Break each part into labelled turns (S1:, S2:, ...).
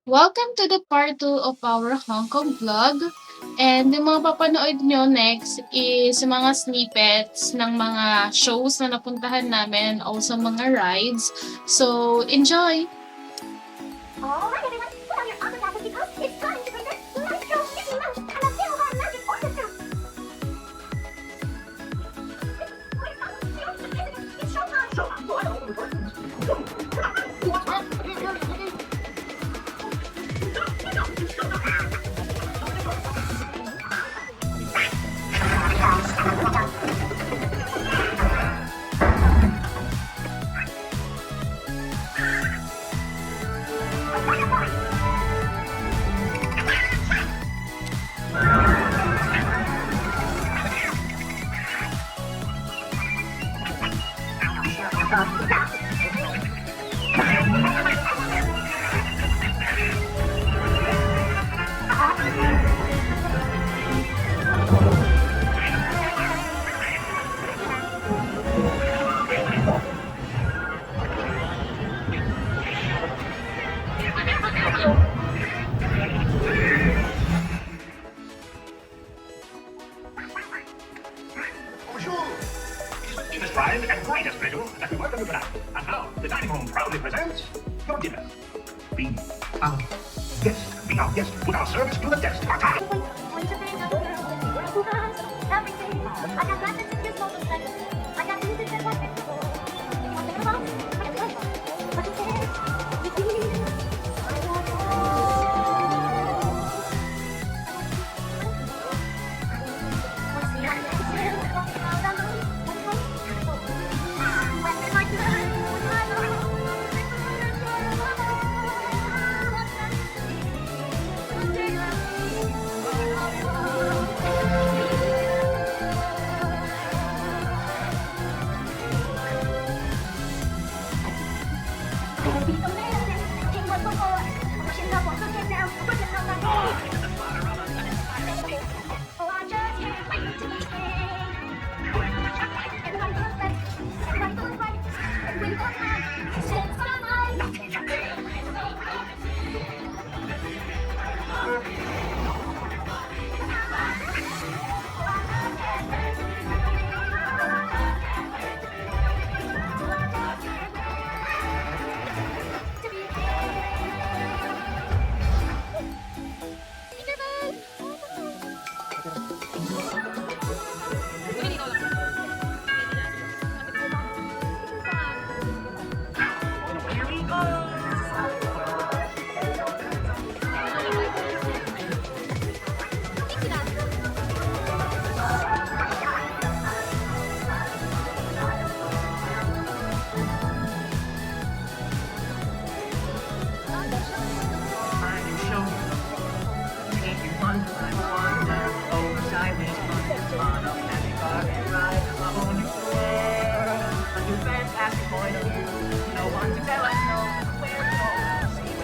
S1: Welcome to the part 2 of our Hong Kong vlog. And yung mga papanood nyo next is mga snippets ng mga shows na napuntahan namin and also mga rides. So, enjoy!
S2: Alright everyone, put on your opera glasses because it's time to present Maestro Mickey Mouse and the Silver Magic Orchestra. It's showtime!
S3: Bonjour! It's the deepest pride and brightest pleasure that we welcome you tonight. And now, the dining room proudly presents your dinner. Be our guest. Be our guest. Put our service to the test.
S2: Once upon a girl, the world who has everything. I got glasses in this motorcycle. I got music that was meant for. You want to hear about it? I got it. What you said? You see? I want Oh, I just can't wait to meet everyone goes left, everyone goes right, and we go high, since I'm
S4: Point of view, no one to tell us no where to go. See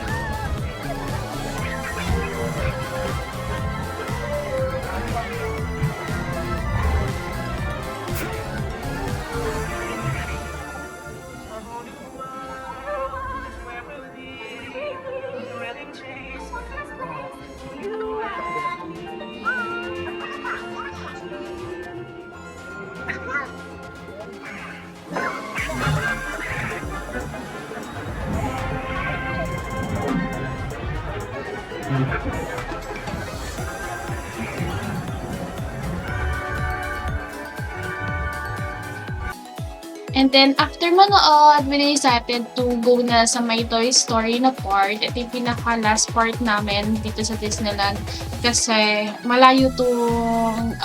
S4: a whole new world is where we'll be. Really chase you and me.
S1: And then, after manood, we decided to go na sa may Toy Story na part. Ito yung pinaka-last part namin dito sa Disneyland. Kasi malayo tong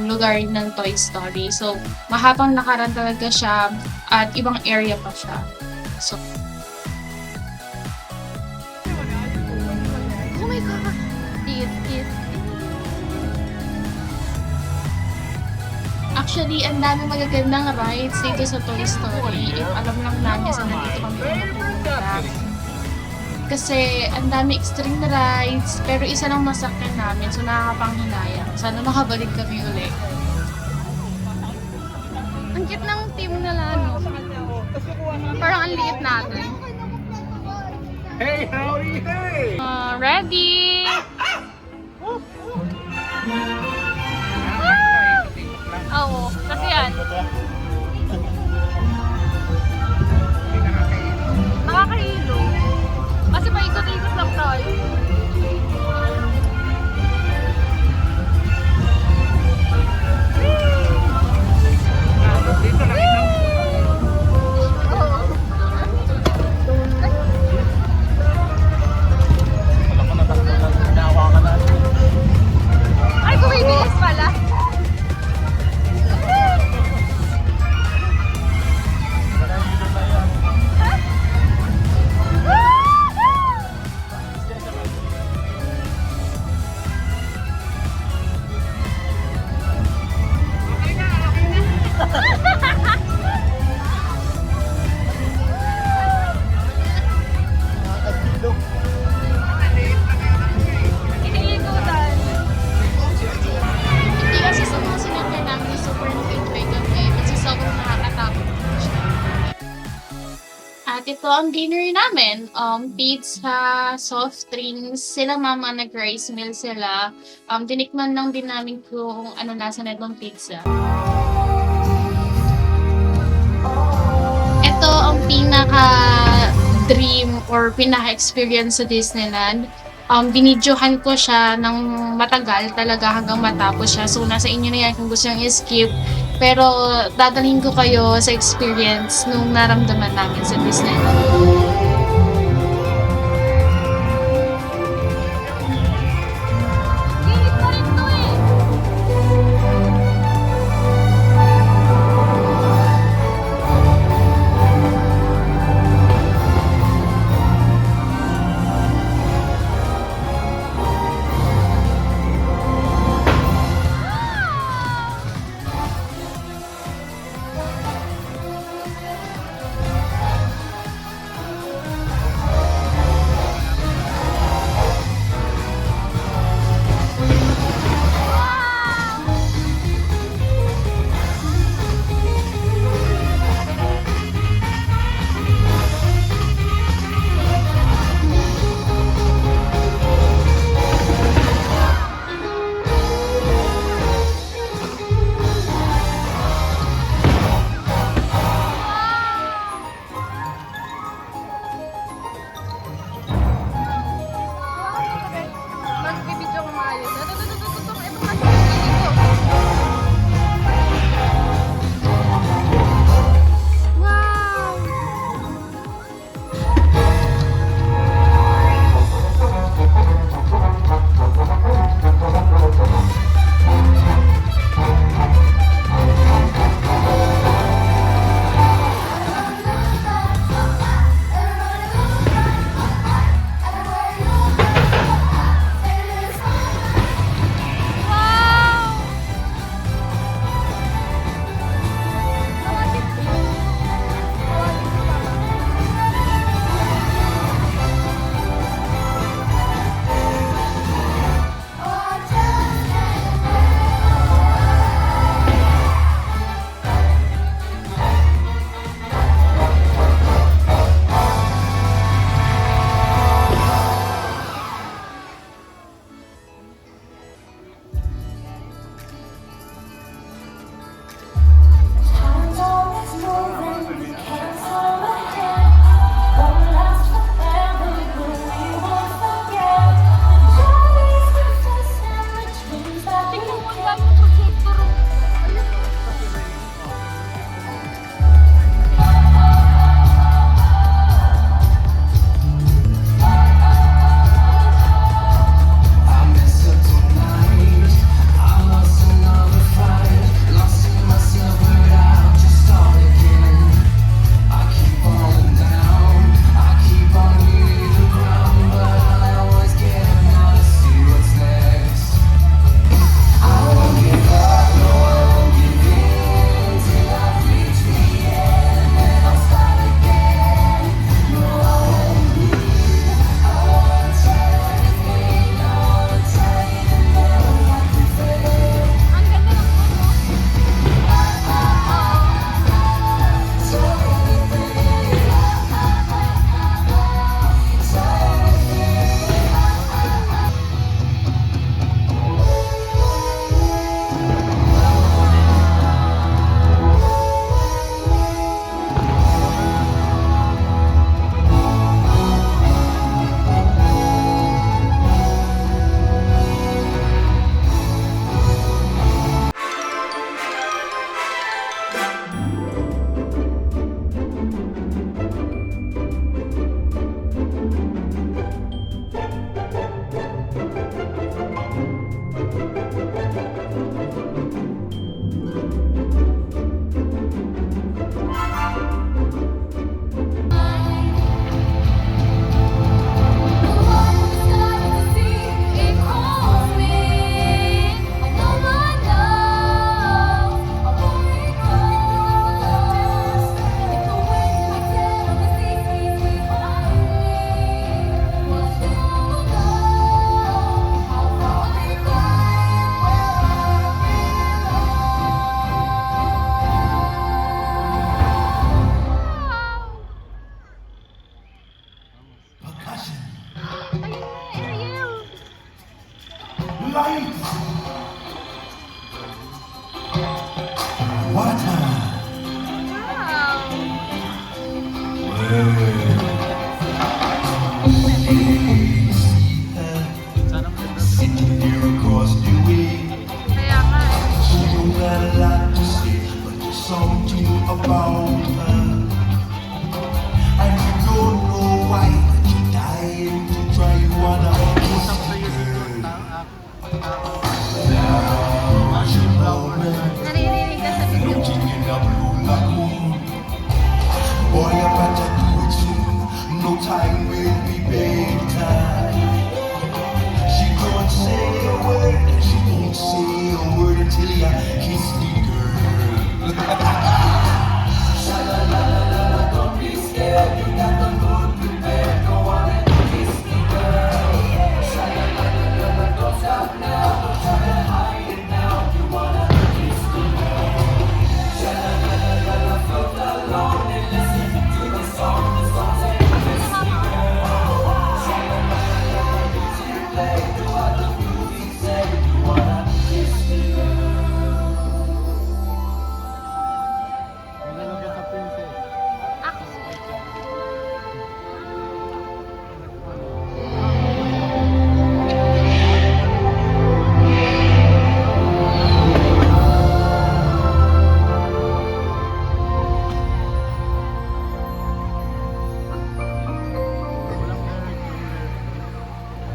S1: lugar ng Toy Story. So, mahabang nakaraan talaga siya at ibang area pa siya. So, oh my God! This is... Actually, ang dami magagandang rides dito sa Toy Story. If alam lang namin sa nandito kami pumunta. Kasi ang dami extreme rides, pero isa lang masakyan namin, so nakakapanghinayang. Sana makabalik kami ulit. Ang cute ng team nila, no? Parang ang liit natin.
S3: Hey, howdy, hey!
S1: Ready? Oo, kasi yan. Nakakahilo. Kasi paikot-ikot lang tayo.
S3: Dito lang ito. Wala ko natakot na hinahawakan na.
S1: Ay, bumibilis pala. Iniikutan. Hindi kasi sa mga sinakay namin super na-enjoy kami kasi sobrang nakakatakot siya. At ito ang dinner namin. Pizza, soft drinks, sila mama nag-rice meal sila. Tinikman lang din namin kung ano lasa na itong pizza. Ito ang pinaka-dream or pinaka-experience sa Disneyland. Binidyohan ko siya ng matagal talaga hanggang matapos siya. So, nasa inyo na yan kung gusto nyo i-skip. Pero, dadalhin ko kayo sa experience nung naramdaman namin sa Disneyland. Gilid pa rin to eh!
S3: Percussion. Lights. Water. Sitting here across the way. She don't got a lot to say, but there's something about her. And you don't know why, but you're dying to try. You wanna kiss the girl. Now she's lonely, floating in a blue lagoon. Boy, you better do it soon. No time will be better. She don't say a word, and she won't say a word until you kiss the girl.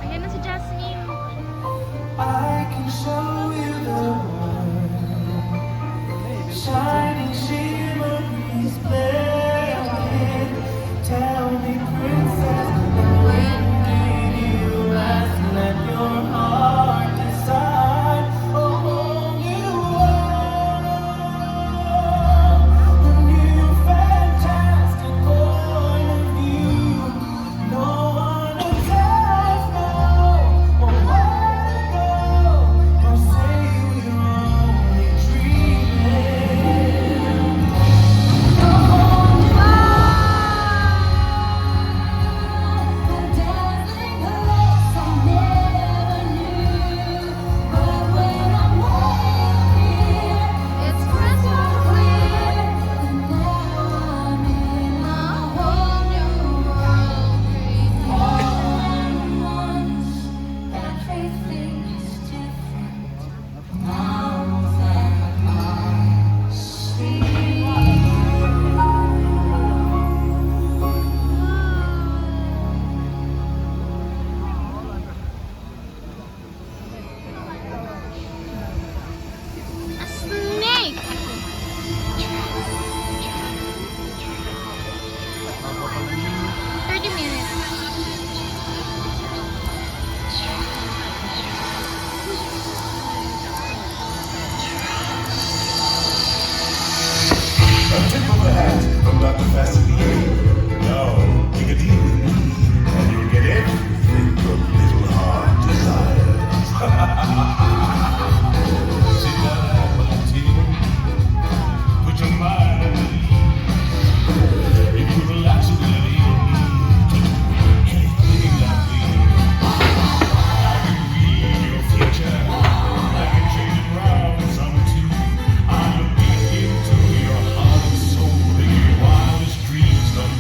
S2: Ayan na si Jasmine.
S3: I can show you the world, shining shimmering splendid. Tell me, princess, when did you last let your heart decide? Oh, you are a new fantastic point of view. No one else has known or where to go, or say we're only dreaming.
S2: It's crystal clear. Now I'm in a whole new world. Once everything is different. Now that I see. A snake! 30 minutes.
S3: A tip of the hat from Dr. Fascinator. Now, take a deal with me, and you'll get everything your little heart desires. Sit down, my dear. Put your mind at ease. If you relax a little, you don't need to do anything like me. I can read your future. I can change it round some too. I look deep into your heart and soul, and your wildest dreams come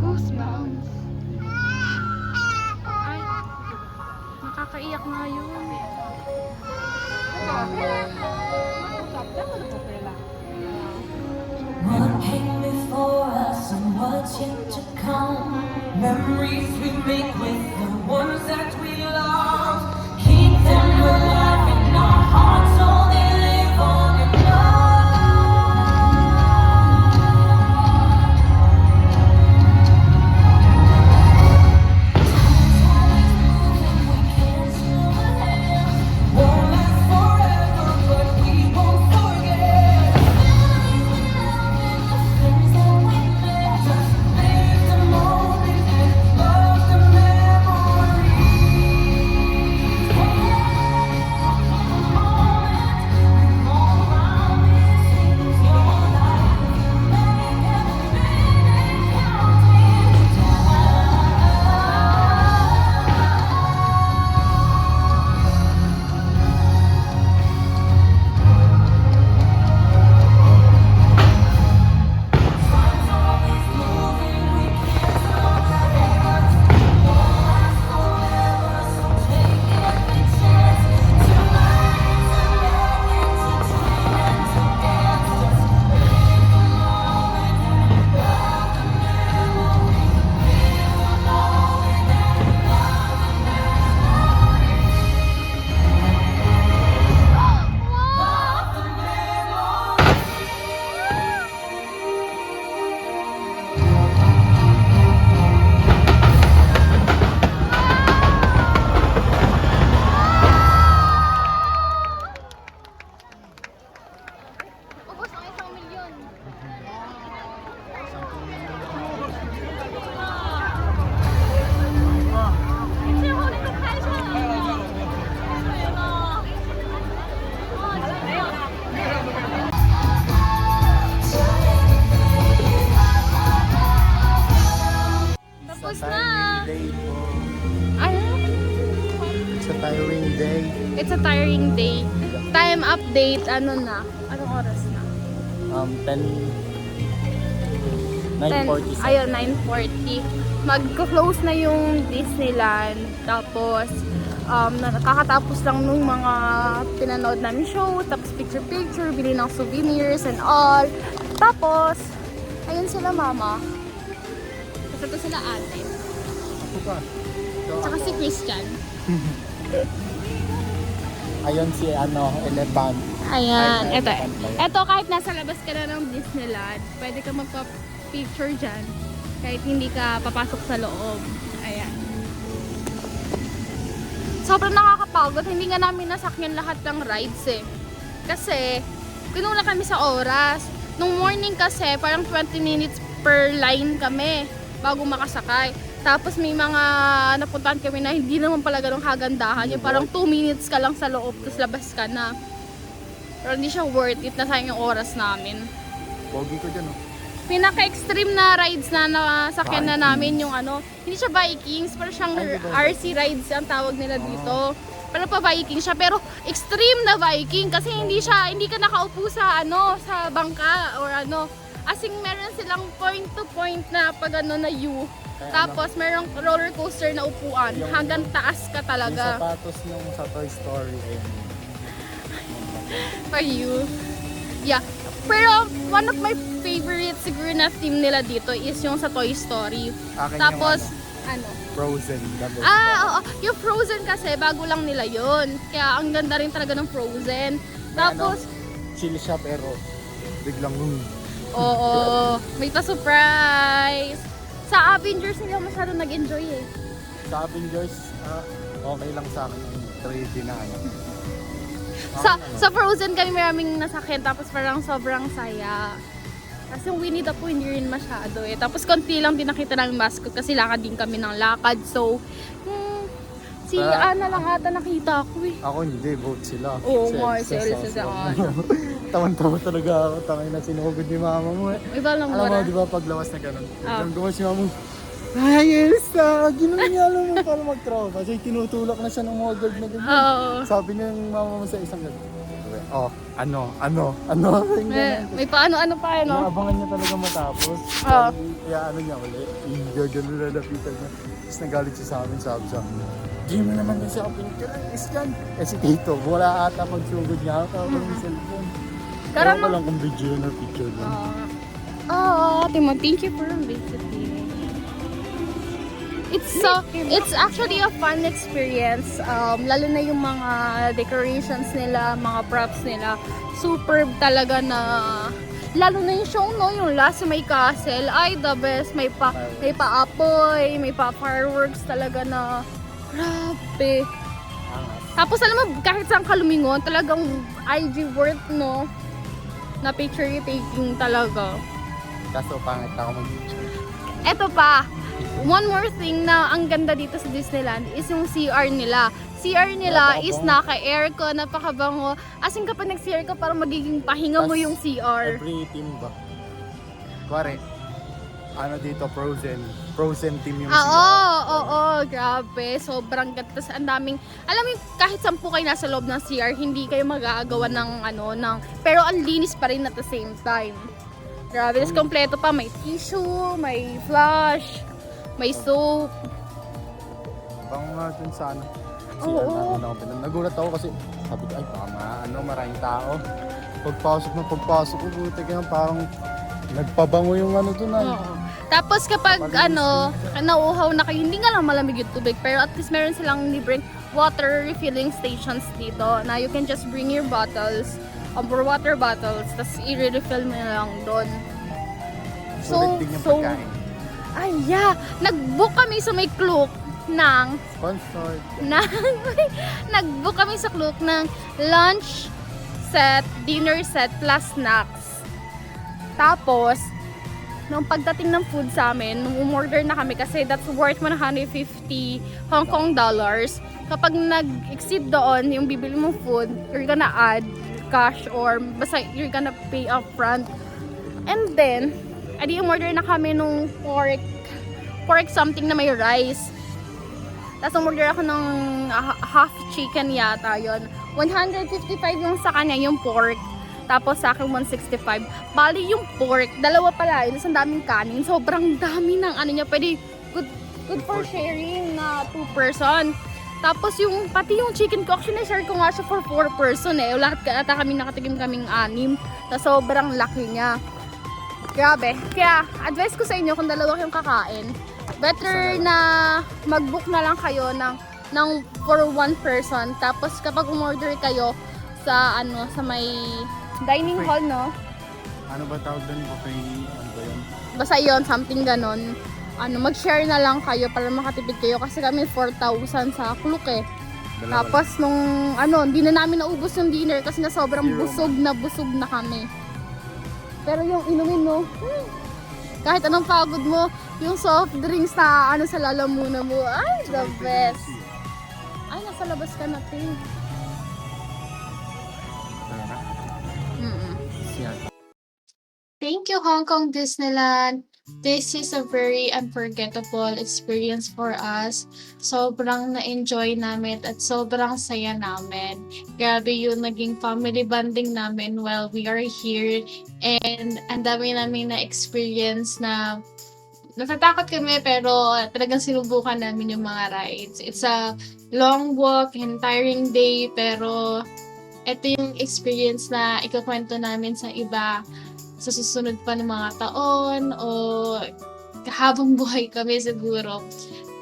S1: Goosebumps. Ay, nakakaiyak nga yun.
S5: What came before us and what's yet to come? Memories we make with the ones that we love. Keep them alive in our hearts so they live on in love. Won't last forever, but we won't forget. Things that we met, just live the moment and love the memory. All around this is your life. Make every minute count in Time's always moving, we can't stop the hands. Won't last forever, so take every chance. Tonight is American to dream and to dance. Just live the moment and love the memory. Live the moment and love the memory. Love the memory.
S1: Ubus ang 1,000,000. Tapos na.
S6: Day po.
S1: Ano?
S6: It's a tiring day.
S1: It's a tiring day. Time update, ano na? Anong oras na?
S6: 9:47.
S1: Ayun, 9:40. Magko-close na yung Disneyland. Tapos, nakakatapos lang nung mga pinanood namin show. Tapos picture-picture, bili ng souvenirs and all. Tapos, ayun sila mama. Tapos ito sila ate.
S6: Ako pa. So,
S1: Tsaka si Christian.
S6: ayun si elephant.
S1: Ayan,
S6: Ay,
S1: ito.
S6: elephant ba yan?
S1: Ito, kahit nasa labas ka na ng Disneyland, pwede ka magpa-picture dyan. Kahit hindi ka papasok sa loob. Ayan. Sobrang nakakapagod. Hindi nga namin nasakyan lahat ng rides eh. Kasi, kinulang kami sa oras. Nung morning kasi, parang 20 minutes per line kami bago makasakay. Tapos may mga napuntahan kami na hindi naman pala ganun kagandahan. Yung parang 2 minutes ka lang sa loob, tapos labas ka na. Pero hindi siya worth it, nasayang yung oras namin.
S6: Pogi ko dyan, oh.
S1: Pinaka-extreme na rides na nasakyan na namin yung hindi siya Vikings, pero siyang
S6: Ay, di ba?
S1: RC rides ang tawag nila dito. Pero pa Viking siya, pero extreme na Viking kasi hindi ka nakaupo sa sa bangka or As in, meron silang point to point na pag na U.
S6: Kaya
S1: Tapos merong roller coaster na upuan,
S6: Yung-
S1: hanggang taas ka
S6: Yung
S1: talaga.
S6: sapatos nung sa Toy Story.
S1: For you. Yeah. Pero one of my favorite siguro na theme nila dito is yung sa Toy Story.
S6: Akin
S1: Tapos,
S7: Ano?
S6: Frozen. the best
S7: Oo.
S6: ba?
S7: Yung Frozen kasi, bago lang nila yun. Kaya ang ganda rin talaga ng Frozen. Tapos,
S6: Chill siya pero biglang
S7: oo, may pa-surprise. Sa Avengers nila masyado nag-enjoy eh.
S6: Sa Avengers, okay lang sa akin yung 3D na ano.
S7: Sa Frozen kami maraming nasakyan, tapos parang sobrang saya. Kasi yung Winnie the Pooh hindi rin masyado eh. Tapos konti lang din nakita ng mascot kasi lakad din kami ng lakad. So, si Ana lang ata nakita ko eh.
S6: Ako hindi, vote sila.
S7: Oo
S6: Si
S7: nga,
S6: Elsa
S7: si Elsa sa Ana.
S6: Tawan-tawa talaga ako, tangay na sinugod ni mama mo eh.
S7: Iba lang
S6: Alam mo,
S7: mura.
S6: di ba paglawas na ganun? Biglang gumawa si mama mo, ay Elsa, ginawa niya alam mo para mag-trauma. Kasi tinutulak na siya ng mga guard na ganyan.
S7: Oo.
S6: Sabi niya yung mama mo sa isang guard. Ano?
S7: May paano-ano pa eh, no?
S6: Naabangan niya talaga matapos.
S7: Oo.
S6: Kaya ano niya uli, gano'n na lapitan niya. Tapos nagalit siya sa amin, sabi siya, di mo naman yung sa picture, iskan. Eh si Tito, wala ata pagsugod niya, tawag ng cellphone. Kaya ko lang kung video na picture niya.
S7: Timo, thank you for visiting. It's actually a fun experience. Lalo na yung mga decorations nila, mga props nila. Superb talaga na, lalo na yung show, no? Yung last may castle, ay the best. May pa-apoy, may pa-fireworks talaga na, grabe. Tapos alam mo, kahit saan ka lumingon, talagang IG worth, no? Na picture taking talaga.
S6: Kaso pangit ako mag-picture.
S7: Eto pa, one more thing na ang ganda dito sa Disneyland is yung CR nila. CR nila is naka-aircon, napakabango. As in kapag nag-CR ka, parang magiging pahinga mo yung CR.
S6: Every team ba? Kuwari, ano dito, Frozen team yung
S7: Oo, grabe. Sobrang ganda. Tapos ang daming, alam mo, kahit 10 kayo nasa loob ng CR, hindi kayo magagawa ng pero ang linis pa rin at the same time. Grabe. Tapos kompleto pa, may tissue, may flush, may soap.
S6: Bango nga dun sa ano.
S7: Oo.
S6: Nagulat ako kasi sabi ko, ay maraming tao. Pagpasok ko, buti kaya parang nagpabango yung ano dun ay.
S7: Oo. Tapos kapag nauuhaw na kayo, hindi nga lang malamig yung tubig, pero at least meron silang libreng water refilling stations dito na you can just bring your bottles, or water bottles, tapos i-refill mo na lang doon.
S6: Sulit din yung pagkain.
S7: Ay, yeah. Nag-book kami sa may Klook ng
S6: Sponsored.
S7: nag-book kami sa Klook ng lunch set, dinner set, plus snacks. Tapos, nung pagdating ng food sa amin, nung umorder na kami kasi that's worth 150 Hong Kong dollars. Kapag nag-exceed doon yung bibili mong food, you're gonna add cash or basta you're gonna pay upfront. And then, adi umorder na kami nung pork something na may rice. Tapos umorder ako ng half chicken yata yon. 155 yung sa kanya, yung pork. Tapos sa akin 165. Bali yung pork, dalawa pala yun. Ang daming kanin. Sobrang dami ng ano niya. Pwede good for sharing na 2 person. Tapos yung pati yung chicken ko, actually share ko nga siya for 4 person eh. Lahat ata kami nakatigim kaming 6. Tapos sobrang laki niya. Grabe. Kaya advice ko sa inyo kung dalawa kayong kakain, better na mag-book na lang kayo ng for 1 person. Tapos kapag umorder kayo sa sa may dining hall, no?
S6: Ano ba tawag doon? Buffet? Ano ba yun?
S7: Basta yun, something ganon. Mag-share na lang kayo para makatipid kayo kasi kami 4,000 sa Klook eh.
S6: Dalawa
S7: Tapos nung hindi na namin naubos yung dinner kasi na sobrang busog na kami. Pero yung inumin mo, kahit anong pagod mo, yung soft drinks na sa lalamunan mo, ay, the best. Ay, nasa labas ka na, Ting.
S1: Thank you, Hong Kong Disneyland. This is a very unforgettable experience for us. Sobrang na-enjoy namin at sobrang saya namin. Grabe yung naging family bonding namin while we are here. And ang dami namin na-experience na natatakot kami pero talagang sinubukan namin yung mga rides. It's a long walk and tiring day pero ito yung experience na ikukwento namin sa iba sa susunod pa ng mga taon o habang buhay kami siguro.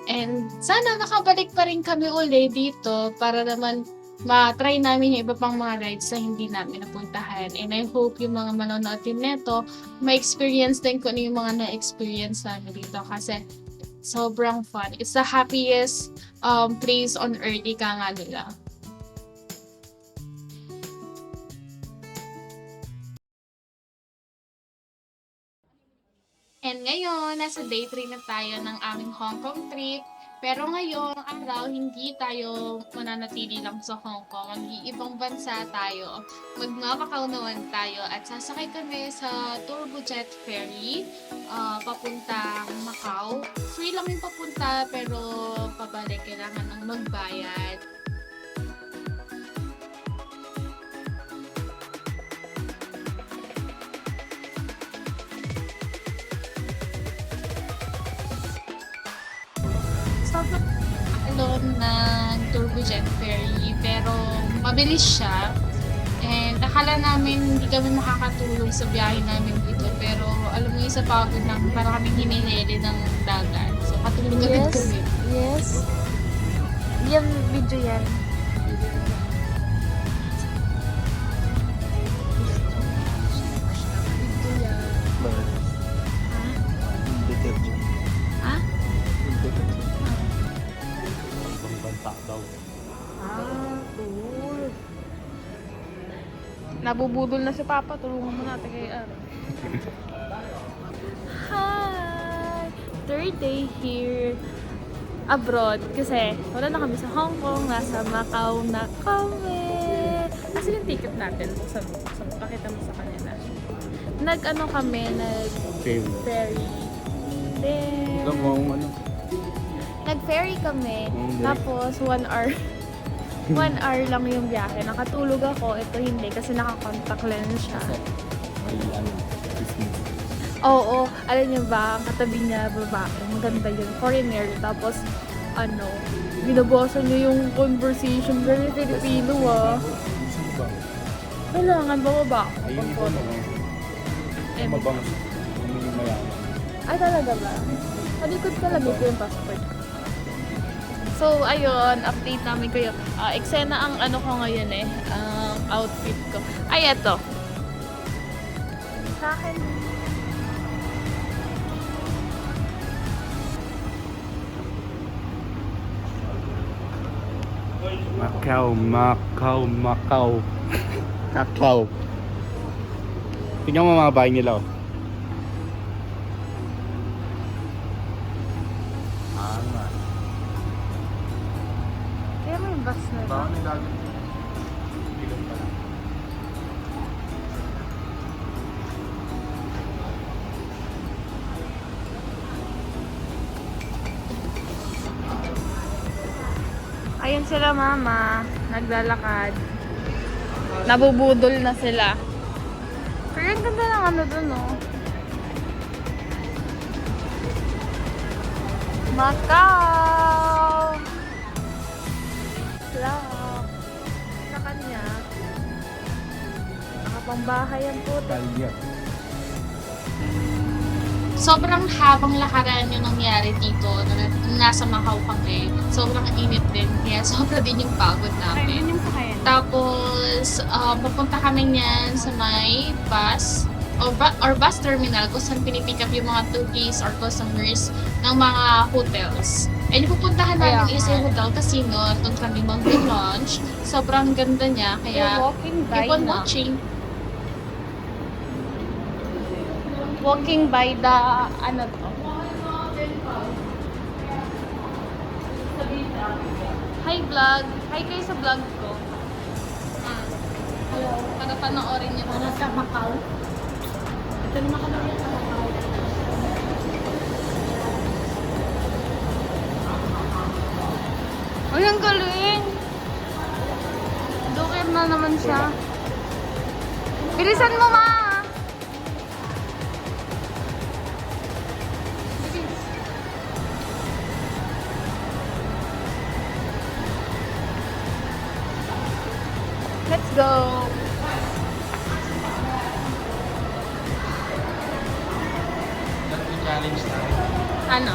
S1: And sana makabalik pa rin kami uli dito para naman ma-try namin yung iba pang mga rides na hindi namin napuntahan. And I hope yung mga manonood din neto, ma-experience din ko ano yung mga na-experience namin dito kasi sobrang fun. It's the happiest place on earth, ika nga nila. And ngayon, nasa day 3 na tayo ng aming Hong Kong trip. Pero ngayong araw, hindi tayo mananatili lang sa Hong Kong. Mag-iibang bansa tayo. Magmamakaw naman tayo at sasakay kami sa Turbojet Ferry papuntang Macau. Free lang yung papunta pero pabalik kailangan ng magbayad. Sobrang alon ng Turbojet Ferry pero mabilis siya. And akala namin hindi kami makakatulog sa biyahe namin dito pero alam mo yung sa pagod namin para kami hinihili ng dagat. So katulog agad kami.
S7: Yes. Yan, video yan.
S6: Detergent.
S7: Ha?
S6: Detergent. Ibang banta daw.
S7: Cool. Nabubudol na si Papa. Tulungan mo natin kay Ara. Hi! Third day here abroad. Kasi wala na kami sa Hong Kong. Nasa Macau na kami. Kasi yung ticket natin. Buksan mo. Pakita mo sa kanila. Nag-ano kami. Nag-ferry. Then,
S6: Ikaw mo ang ano.
S7: nag-ferry kami.
S6: Okay.
S7: Tapos 1 hour. 1 hour lang yung biyahe. Nakatulog ako. Ito hindi kasi naka-contact lens siya.
S6: May ano, business.
S7: Oo. Alam niyo ba, ang katabi niya babae. Maganda yun. Foreigner. Tapos, ano, binabosa niya yung conversation. Very Filipino ah.
S6: Sino ba?
S7: Kailangan ba?
S6: Ayun iba na.
S7: Eh,
S6: Mabango. Yung mayaman.
S7: ay, talaga ba? Malikod ka lang ito yung passport. So, ayun, update namin kayo. Eksena ang ano ko ngayon eh, ang outfit ko. Ay, eto. Sa akin.
S6: Macau. Kakao. Tingnan mo mga bahay nila oh.
S7: Kaya may bus na ba?
S6: may dagat. Ilong pala.
S7: Ayun sila mama, naglalakad. Nabubudol na sila. Pero ang ganda ng ano dun oh. Macau! Vlog. Sa kanya. Nakapambahay ang puto.
S6: Galya.
S1: Sobrang habang lakaran yung nangyari dito na nasa Macau kami. Sobrang init din. Kaya sobra din yung pagod namin. Tapos, papunta kami niyan sa may bus or bus terminal kung saan pinipick up yung mga tourists or customers ng mga hotels. And yung pupuntahan namin is yung hotel casino. Doon kami mag-lunch. Sobrang ganda niya. Kaya,
S7: Walking by
S1: keep on
S7: na.
S1: watching.
S7: Walking by the ano to. Hi vlog. Hi kayo sa vlog ko. Hello. Para panoorin niyo. Para sa Macau. Ito naman kami sa Macau. Ay, ang galing! Doker na naman siya. Bilisan mo, ma! Let's go!
S6: Challenge tayo.
S7: Ano?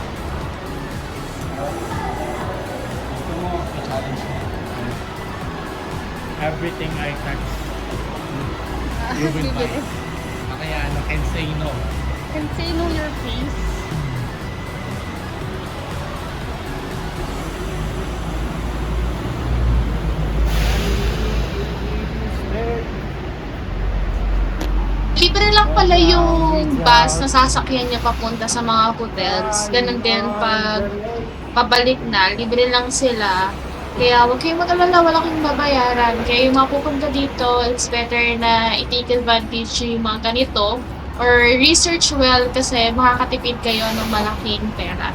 S6: Everything I touch, you will buy. Kaya ano, can say no.
S7: Can say no your face.
S1: Libre lang pala yung bus na sasakyan niya papunta sa mga hotels. Ganun din pag pabalik na, libre lang sila. Kaya huwag kayong mag-alala, wala kayong babayaran. Kaya yung mga pupunta dito, it's better na i-take advantage yung mga ganito. Or research well kasi makakatipid kayo ng malaking pera.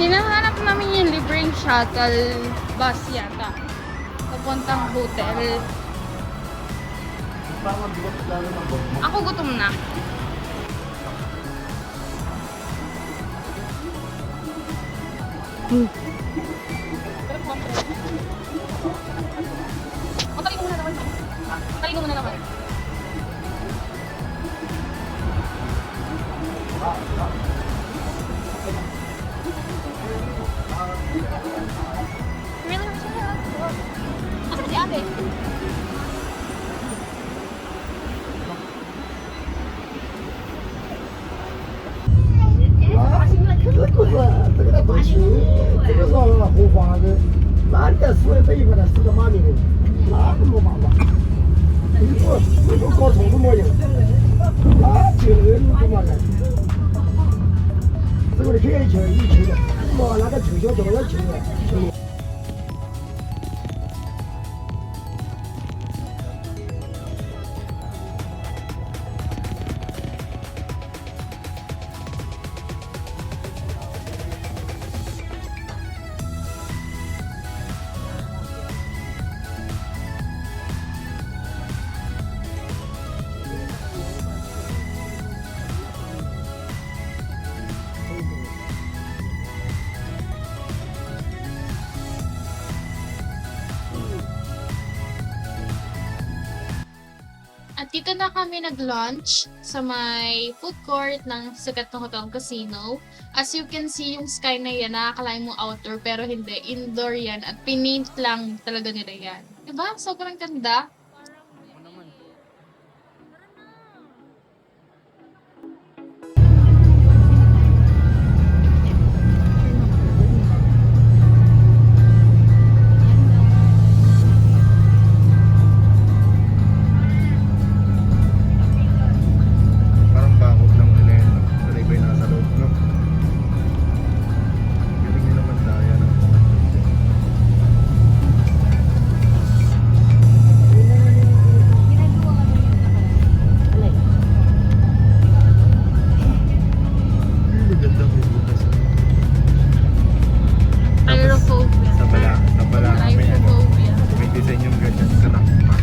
S7: Hinahanap namin yung libreng shuttle bus yata. Papuntang hotel. Ako gutom na. Matali ko muna naman. Matali ko muna naman. Really? Asa si ate?
S1: At dito na kami nag-lunch sa may food court ng sikat na hotel casino. As you can see, yung sky na yan, nakakalain mo outdoor, pero hindi, indoor yan. At pinaint lang talaga nila yan. Diba? Sobrang ganda.
S6: Parang bakod lang nila yun. Sanay ba yung nasa loob, no? Galing nila mandaya, no? Really ganda may butas.
S7: Aerophobia.
S6: Sa bala kami ano.
S7: Aerophobia.
S6: May design yung ganyan sa nakpa.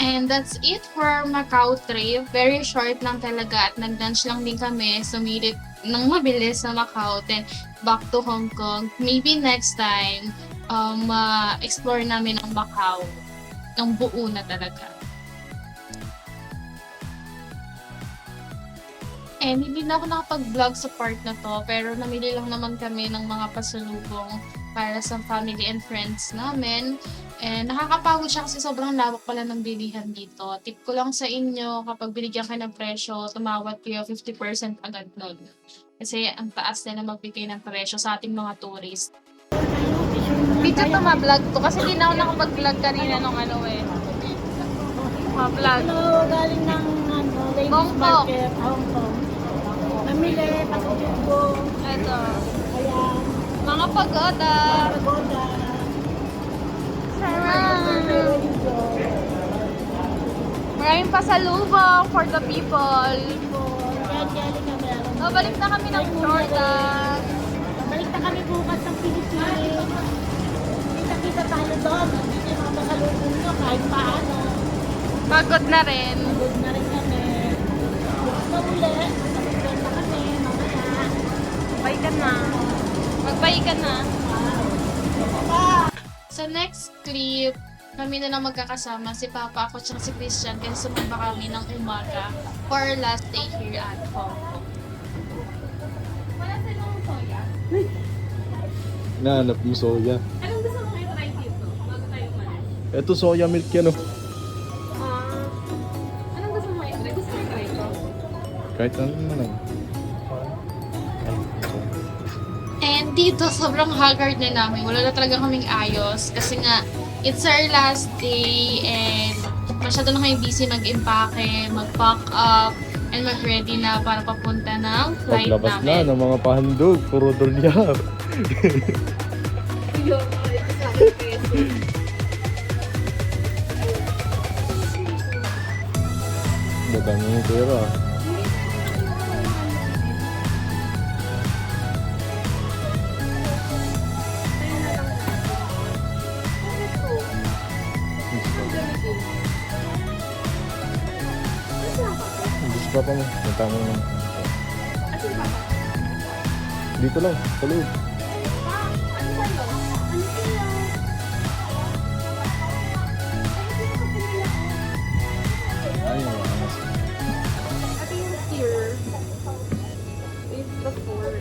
S1: And that's it for our Macau trip. Very short lang talaga at nag-lunch lang din kami. Sumilit ng mabilis sa Macau. Then back to Hong Kong. Maybe next time, explore namin ang Macau. Ng buo na talaga. And hindi na ako nakapag-vlog sa part na to. Pero namili lang naman kami ng mga pasalubong para sa family and friends namin. And nakakapagod siya kasi sobrang lawak pala ng bilihan dito. Tip ko lang sa inyo, kapag binigyan kayo ng presyo, tumawad kayo 50% agad nun. Kasi ang taas na magbigay ng presyo sa ating mga tourist.
S7: Video to ma-vlog to kasi di na ako nakapag-vlog kanina nung ano eh. Ma-vlog.
S2: Hello, galing ng ladies
S7: Hong Kong.
S2: market, Hong Kong. Namili, patutulog ko.
S7: Ito.
S2: Ayan,
S7: Mga pagoda.
S2: pagoda.
S7: Sarap. Maraming pasalubong for the people.
S2: Kaya galing kami.
S7: Oh, balik na kami ng Jordan.
S2: Balik na kami bukas ng Pilipinas. Kita-kita tayo doon. Hindi niyo mga pasalubong nyo kahit paano.
S7: Pagod na rin.
S2: Pagod na rin kami. Bukas na ulit. Pagod na kami. Mamaya.
S7: Bye ka na. Magbay ka na.
S2: Bye.
S1: Sa next clip, kami na lang magkakasama, si Papa, ako, tsaka si Christian, kasi sumamba kami ng umaga for our last day here at Hong Kong.
S7: Wala silang soya.
S6: Nahanap mo soya.
S7: Anong gusto mong i-try dito? Bago tayo umalis.
S6: Ito soya milk yan oh.
S7: Anong gusto mong i-try? Gusto mo i-try ko?
S6: Kahit ano naman.
S1: And dito, sobrang haggard na namin. Wala na talaga kaming ayos. Kasi nga, it's our last day and masyado na kami busy mag-impake, mag-pack up, and mag-ready na para papunta ng flight
S6: Paglabas na
S1: namin.
S6: ng mga pahandog, puro dolyar.
S7: Yun, sa akin peso.
S6: Dadami yung pera. Gusto pa pa mo. Natama mo. Dito lang, sa loob. Ayun, mas.
S7: Ito yung here. It's the four.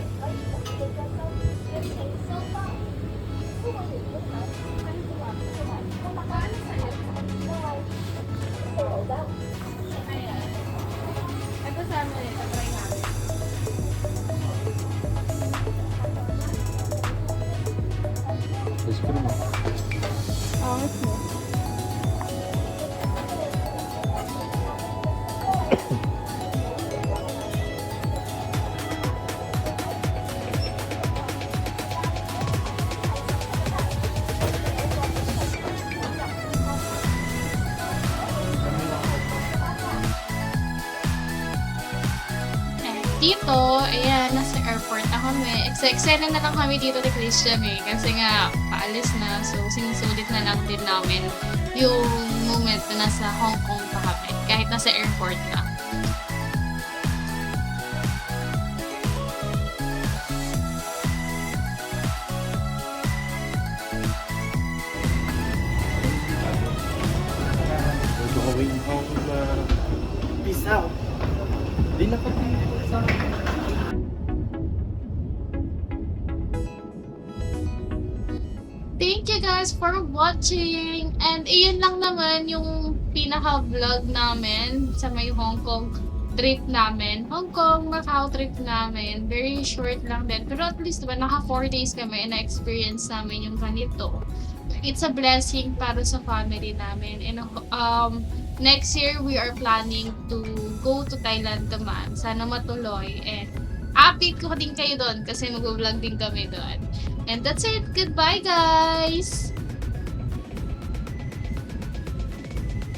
S7: Ito sa amin, ito try namin.
S6: Ice cream.
S7: Angas mo.
S1: And dito, ayan, nasa airport na kami. Excited na lang kami dito ni Christian eh. Kasi nga, paalis na. So, sinusulit na lang din namin yung moment na nasa Hong Kong pa kami. Kahit nasa airport na.
S6: We're going home. Peace out. Di na pa
S1: Thank you guys for watching! And iyon lang naman yung pinaka-vlog namin sa may Hong Kong trip namin. Hong Kong, Macau trip namin. Very short lang din. Pero at least, diba, naka 4 days kami and na-experience namin yung ganito. It's a blessing para sa family namin. And next year, we are planning to go to Thailand naman. Sana matuloy. And update ko din kayo doon kasi mag-vlog din kami doon. And that's it. Goodbye, guys!